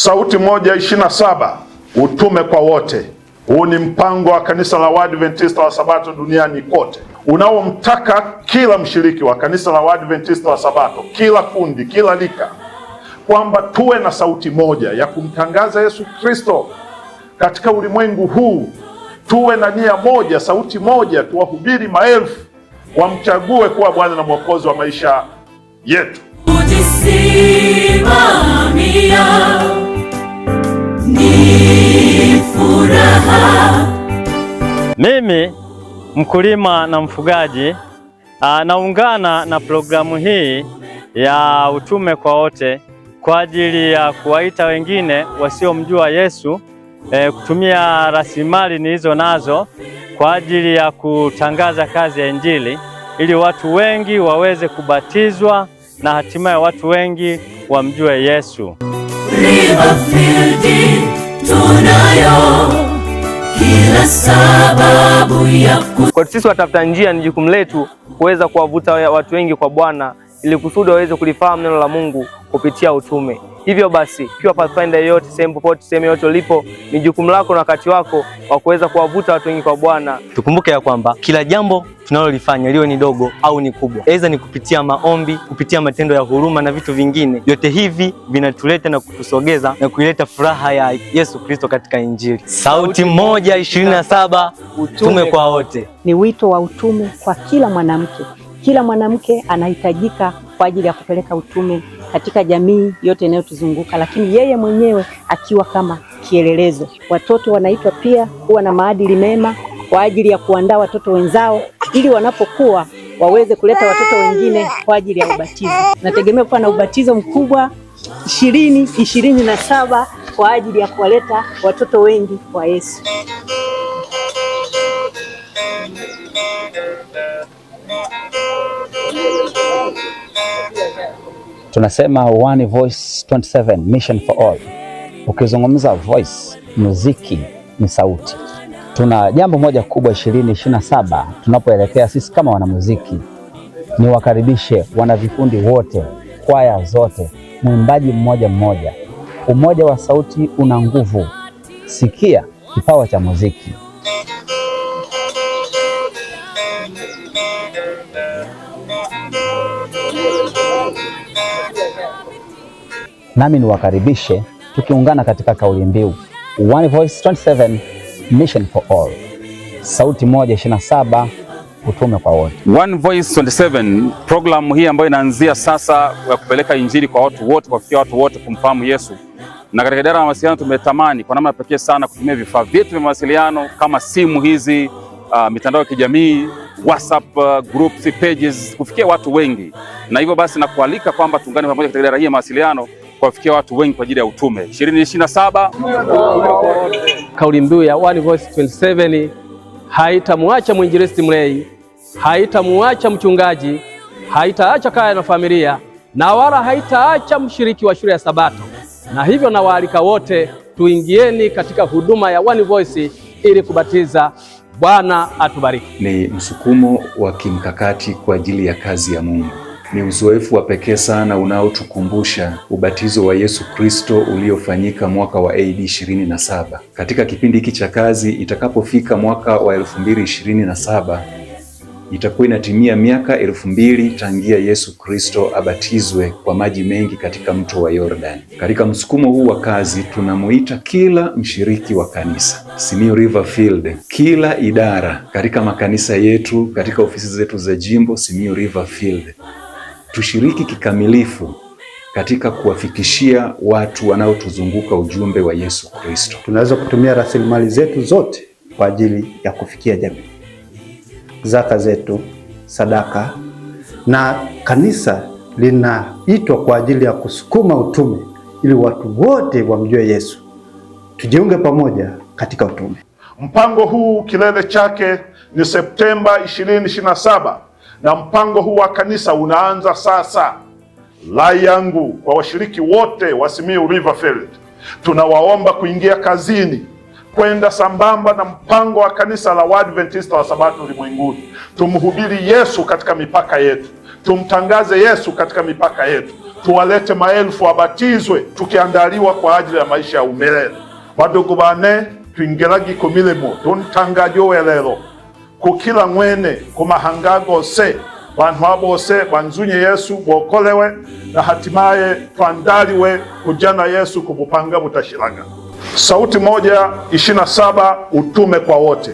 Sauti moja 27, utume kwa wote. Huu ni mpango wa kanisa la Waadventista wa Sabato duniani kote, unaomtaka kila mshiriki wa kanisa la Waadventista wa Sabato, kila kundi, kila lika, kwamba tuwe na sauti moja ya kumtangaza Yesu Kristo katika ulimwengu huu. Tuwe na nia moja, sauti moja, tuwahubiri maelfu wamchague kuwa Bwana na Mwokozi wa maisha yetu. Kujisimamia ni furaha. Mimi mkulima na mfugaji naungana na programu hii ya utume kwa wote kwa ajili ya kuwaita wengine wasiomjua Yesu, kutumia rasilimali nilizo nazo kwa ajili ya kutangaza kazi ya Injili ili watu wengi waweze kubatizwa na hatimaye watu wengi wamjue Yesu. Riverfield tunayo kila sababu ya kwa sisi watafuta njia, ni jukumu letu kuweza kuwavuta watu wengi kwa Bwana ili kusudi waweze kulifahamu neno la Mungu kupitia utume. Hivyo basi, kiwa Pathfinder yote, sehemu popote, sehemu yote ulipo, ni jukumu lako na wakati wako wa kuweza kuwavuta watu wengi kwa Bwana. Tukumbuke ya kwamba kila jambo tunalolifanya, liwe ni dogo au ni kubwa, aidha ni kupitia maombi, kupitia matendo ya huruma na vitu vingine, yote hivi vinatuleta na kutusogeza na kuileta furaha ya Yesu Kristo katika Injili. Sauti moja 27, utume kwa wote. Ni wito wa utume kwa kila mwanamke. Kila mwanamke anahitajika kwa ajili ya kupeleka utume katika jamii yote inayotuzunguka, lakini yeye mwenyewe akiwa kama kielelezo. Watoto wanaitwa pia kuwa na maadili mema kwa ajili ya kuandaa watoto wenzao ili wanapokuwa waweze kuleta watoto wengine kwa ajili ya ubatizo. Nategemea kuwa na ubatizo mkubwa 2027 kwa ajili ya kuwaleta watoto wengi kwa Yesu. Tunasema One Voice 27 Mission for All. Ukizungumza voice, muziki ni sauti. Tuna jambo moja kubwa 2027 tunapoelekea sisi kama wanamuziki. Ni wakaribishe wanavikundi wote, kwaya zote, mwimbaji mmoja mmoja. Umoja wa sauti una nguvu. Sikia kipawa cha muziki. Nami niwakaribishe tukiungana katika kauli mbiu One Voice 27 Mission for All. Sauti moja 27, utume kwa wote. One Voice 27, programu hii ambayo inaanzia sasa ya kupeleka Injili kwa watu wote, kufikia watu wote kumfahamu Yesu. Na katika idara ya mawasiliano tumetamani kwa namna pekee sana kutumia vifaa vyetu vya mawasiliano kama simu hizi, mitandao ya kijamii, WhatsApp groups, pages, kufikia watu wengi. Na hivyo basi nakualika kwamba tuungane pamoja katika idara hii ya mawasiliano kufikia watu wengi kwa ajili ya utume 2027. Kauli mbiu ya One Voice 27 haitamwacha mwinjilisti mlei, haitamwacha mchungaji, haitaacha kaya na familia, na wala haitaacha mshiriki wa shule ya Sabato. Na hivyo nawaalika wote tuingieni katika huduma ya One Voice ili kubatiza. Bwana atubariki. Ni msukumo wa kimkakati kwa ajili ya kazi ya Mungu. Ni uzoefu wa pekee sana unaotukumbusha ubatizo wa Yesu Kristo uliofanyika mwaka wa AD 27. Katika kipindi hiki cha kazi, itakapofika mwaka wa 2027, itakuwa inatimia miaka 2000 tangia Yesu Kristo abatizwe kwa maji mengi katika mto wa Yordani. Katika msukumo huu wa kazi, tunamuita kila mshiriki wa kanisa Simiyu Riverfield, kila idara katika makanisa yetu, katika ofisi zetu za jimbo Simiyu Riverfield, tushiriki kikamilifu katika kuwafikishia watu wanaotuzunguka ujumbe wa Yesu Kristo. Tunaweza kutumia rasilimali zetu zote kwa ajili ya kufikia jamii. Zaka zetu, sadaka, na kanisa linaitwa kwa ajili ya kusukuma utume ili watu wote wamjue Yesu. Tujiunge pamoja katika utume. Mpango huu kilele chake ni Septemba 2027, na mpango huu wa kanisa unaanza sasa. Rai yangu kwa washiriki wote wa Simiyu Riverfield, tunawaomba kuingia kazini kwenda sambamba na mpango wa kanisa la Waadventista wa Sabato ulimwenguni. Tumhubiri Yesu katika mipaka yetu, tumtangaze Yesu katika mipaka yetu, tuwalete maelfu wabatizwe, tukiandaliwa kwa ajili ya maisha ya umilele. Badugu bane twingeragiko milimo tuntangajowe lero kukila mwene kumahanga gose bantu abo bose banzunye Yesu bokolewe na hatimaye twandaliwe kujana Yesu kubupanga butashiraga. Sauti moja 27 utume kwa wote.